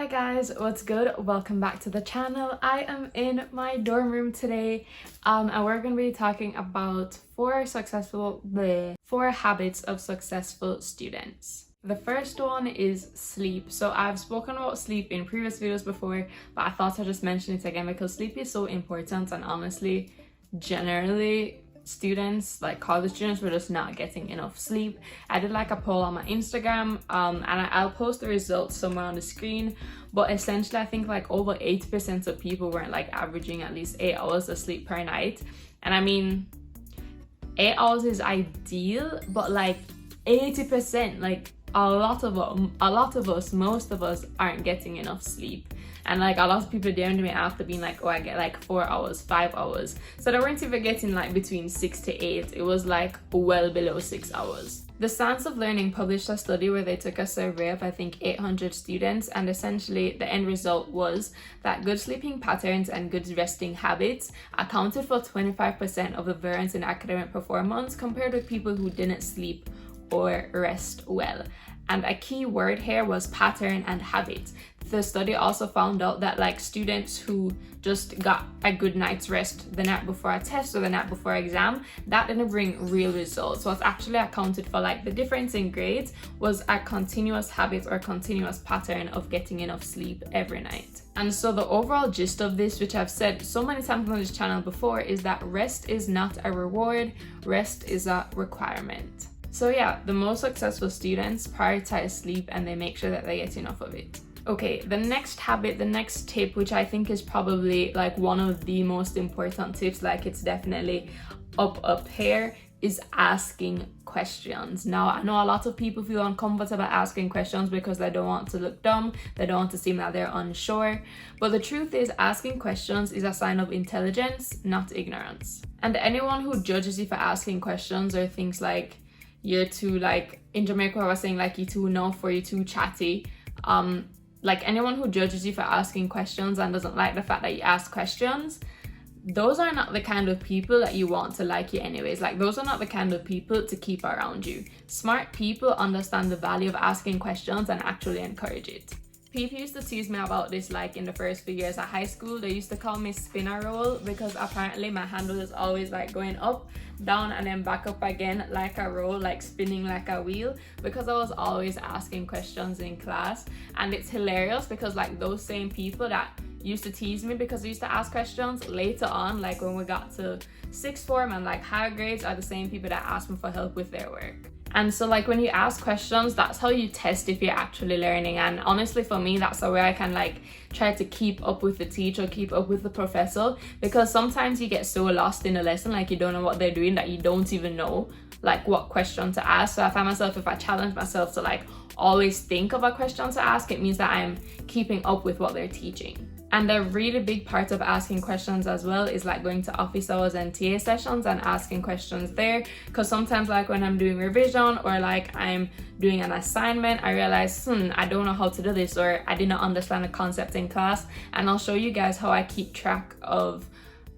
guys, what's good? Welcome back to the channel. I am in my dorm room today and we're going to be talking about four habits of successful students. The first one is sleep. So I've spoken about sleep in previous videos before, but I thought I'd just mention it again because sleep is so important, and honestly, generally students, like college students, were just not getting enough sleep. I did like a poll on my Instagram and I'll post the results somewhere on the screen, but essentially I think like over 80% of people weren't like averaging at least 8 hours of sleep per night. And I mean, 8 hours is ideal, but like 80%, like a lot of us, most of us aren't getting enough sleep. And like a lot of people DM'd me after being like, oh, I get like 4 hours, 5 hours. So they weren't even getting like between 6 to 8. It was like well below 6 hours. The Science of Learning published a study where they took a survey of I think 800 students, and essentially the end result was that good sleeping patterns and good resting habits accounted for 25% of the variance in academic performance compared with people who didn't sleep or rest well. And a key word here was pattern and habit. The study also found out that like students who just got a good night's rest the night before a test or the night before exam, that didn't bring real results. What's actually accounted for like the difference in grades was a continuous habit or continuous pattern of getting enough sleep every night. And so the overall gist of this, which I've said so many times on this channel before, is that rest is not a reward, rest is a requirement. So yeah, the most successful students prioritize sleep and they make sure that they get enough of it. Okay, the next habit, the next tip, which I think is probably like one of the most important tips, like it's definitely up here, is asking questions. Now, I know a lot of people feel uncomfortable asking questions because they don't want to look dumb, they don't want to seem like they're unsure. But the truth is, asking questions is a sign of intelligence, not ignorance. And anyone who judges you for asking questions or thinks like you're too, like in Jamaica I was saying like you're too enough or you're too chatty, like anyone who judges you for asking questions and doesn't like the fact that you ask questions, those are not the kind of people that you want to like you anyways. Like those are not the kind of people to keep around you. Smart people understand the value of asking questions and actually encourage it. People used to tease me about this like in the first few years at high school. They used to call me spinner roll because apparently my handle is always like going up, down, and then back up again like a roll, like spinning like a wheel, because I was always asking questions in class. And it's hilarious because like those same people that used to tease me because I used to ask questions, later on, like when we got to sixth form and like higher grades, are the same people that asked me for help with their work. And so like when you ask questions, that's how you test if you're actually learning. And honestly, for me, that's the way I can like try to keep up with the teacher, keep up with the professor, because sometimes you get so lost in a lesson, like you don't know what they're doing, that you don't even know like what question to ask. So I find myself, if I challenge myself to like always think of a question to ask, it means that I'm keeping up with what they're teaching. And a really big part of asking questions as well is like going to office hours and TA sessions and asking questions there, because sometimes like when I'm doing revision or like I'm doing an assignment, I realize I don't know how to do this, or I did not understand the concept in class. And I'll show you guys how I keep track of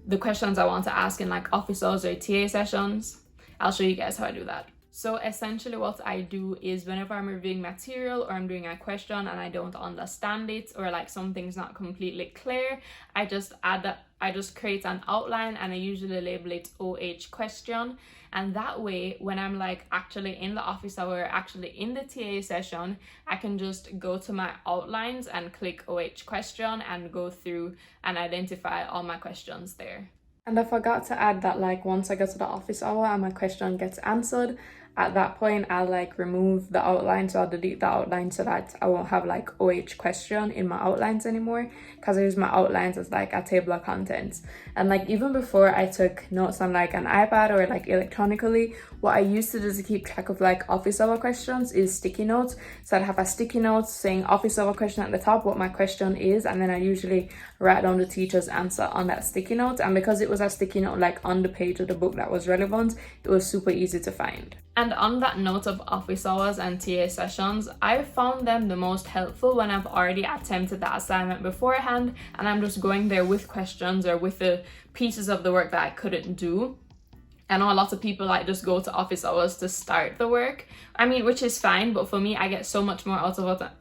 the questions I want to ask in like office hours or TA sessions. I'll show you guys how I do that. So essentially what I do is whenever I'm reviewing material or I'm doing a question and I don't understand it, or like something's not completely clear, I just create an outline and I usually label it OH question. And that way, when I'm like actually in the office hour, actually in the TA session, I can just go to my outlines and click OH question and go through and identify all my questions there. And I forgot to add that like once I go to the office hour and my question gets answered, at that point I'll like remove the outline, so I'll delete the outline so that I won't have like OH question in my outlines anymore, because I use my outlines as like a table of contents. And like even before I took notes on like an iPad or like electronically, what I used to do to keep track of like office hour questions is sticky notes. So I'd have a sticky note saying office hour question at the top, what my question is, and then I usually write down the teacher's answer on that sticky note. And because it was a sticky note like on the page of the book that was relevant, it was super easy to find. And on that note of office hours and TA sessions, I found them the most helpful when I've already attempted that assignment beforehand and I'm just going there with questions or with the pieces of the work that I couldn't do. I know a lot of people like just go to office hours to start the work. I mean, which is fine, but for me, I get so much more out of it.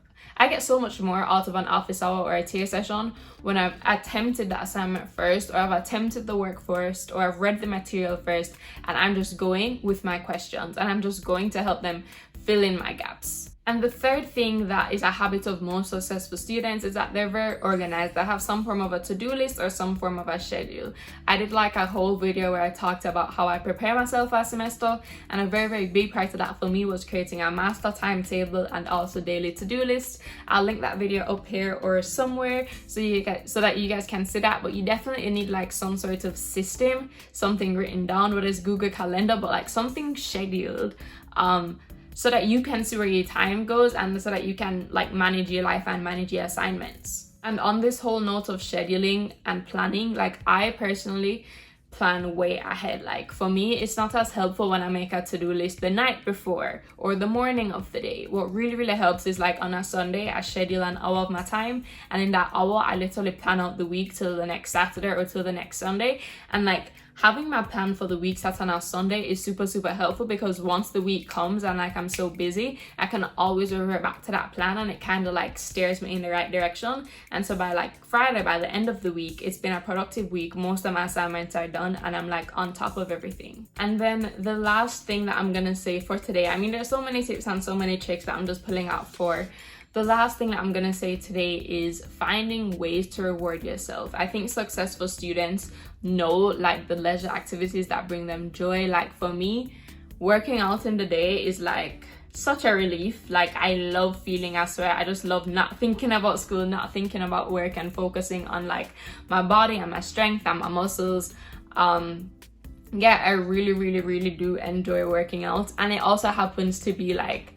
I get so much more out of an office hour or a TA session when I've attempted that assignment first, or I've attempted the work first, or I've read the material first, and I'm just going with my questions and I'm just going to help them fill in my gaps. And the third thing that is a habit of most successful students is that they're very organized. They have some form of a to-do list or some form of a schedule. I did like a whole video where I talked about how I prepare myself for a semester, and a very big part of that for me was creating a master timetable and also daily to-do list. I'll link that video up here or somewhere so that you guys can see that. But you definitely need like some sort of system, something written down, whether it's Google Calendar, but like something scheduled, so that you can see where your time goes and so that you can like manage your life and manage your assignments. And on this whole note of scheduling and planning, like I personally plan way ahead. Like for me, it's not as helpful when I make a to-do list the night before or the morning of the day. What really helps is like on a Sunday, I schedule an hour of my time, and in that hour I literally plan out the week till the next Saturday or till the next Sunday. And like having my plan for the week set on a Sunday is super helpful, because once the week comes and like I'm so busy, I can always revert back to that plan and it kind of like steers me in the right direction. And so by like Friday, by the end of the week, it's been a productive week. Most of my assignments are done and I'm like on top of everything. And then the last thing that I'm gonna say for today, I mean there's so many tips and so many tricks that I'm just pulling out for. The last thing that I'm gonna say today is finding ways to reward yourself. I think successful students know like the leisure activities that bring them joy. Like for me, working out in the day is like such a relief. Like I love feeling, I swear, I just love not thinking about school, not thinking about work, and focusing on like my body and my strength and my muscles. Yeah, I really do enjoy working out, and it also happens to be like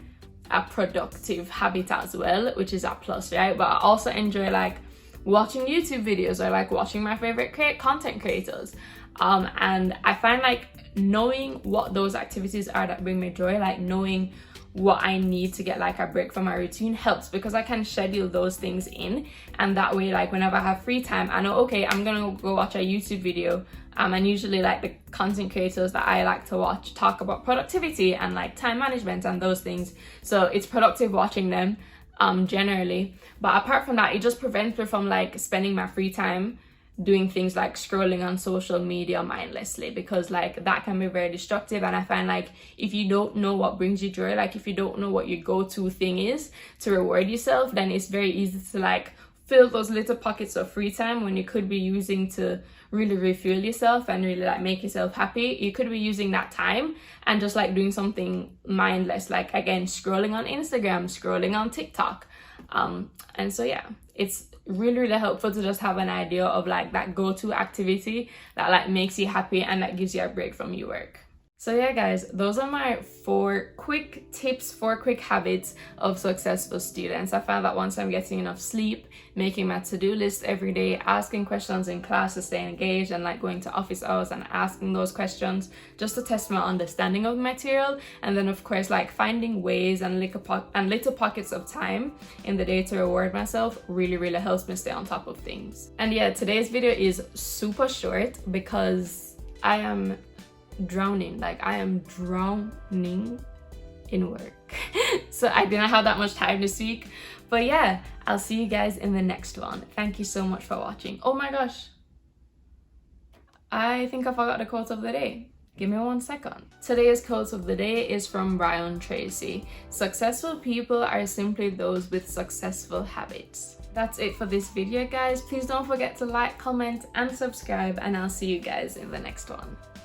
a productive habit as well, which is a plus, right? But I also enjoy like watching YouTube videos or like watching my favorite content creators, and I find like knowing what those activities are that bring me joy, like knowing what I need to get like a break from my routine, helps, because I can schedule those things in, and that way like whenever I have free time, I know, okay, I'm gonna go watch a YouTube video, and usually like the content creators that I like to watch talk about productivity and like time management and those things, so it's productive watching them generally. But apart from that, it just prevents me from like spending my free time doing things like scrolling on social media mindlessly, because like that can be very destructive. And I find like if you don't know what brings you joy, like if you don't know what your go-to thing is to reward yourself, then it's very easy to like fill those little pockets of free time when you could be using to really refuel yourself and really like make yourself happy. You could be using that time and just like doing something mindless, like again scrolling on Instagram, scrolling on TikTok, and so yeah, it's really helpful to just have an idea of like that go-to activity that like makes you happy and that gives you a break from your work. So yeah guys, those are my 4 quick tips, 4 quick habits of successful students. I found that once I'm getting enough sleep, making my to-do list every day, asking questions in class to stay engaged, and like going to office hours and asking those questions just to test my understanding of the material, and then of course like finding ways and little pockets of time in the day to reward myself really helps me stay on top of things. And yeah, today's video is super short because I am drowning in work. So I didn't have that much time this week, but yeah, I'll see you guys in the next one. Thank you so much for watching. Oh my gosh, I think I forgot the quote of the day. Give me 1 second. Today's quote of the day is from Brian Tracy. Successful people are simply those with successful habits. That's it for this video guys. Please don't forget to like, comment and subscribe, and I'll see you guys in the next one.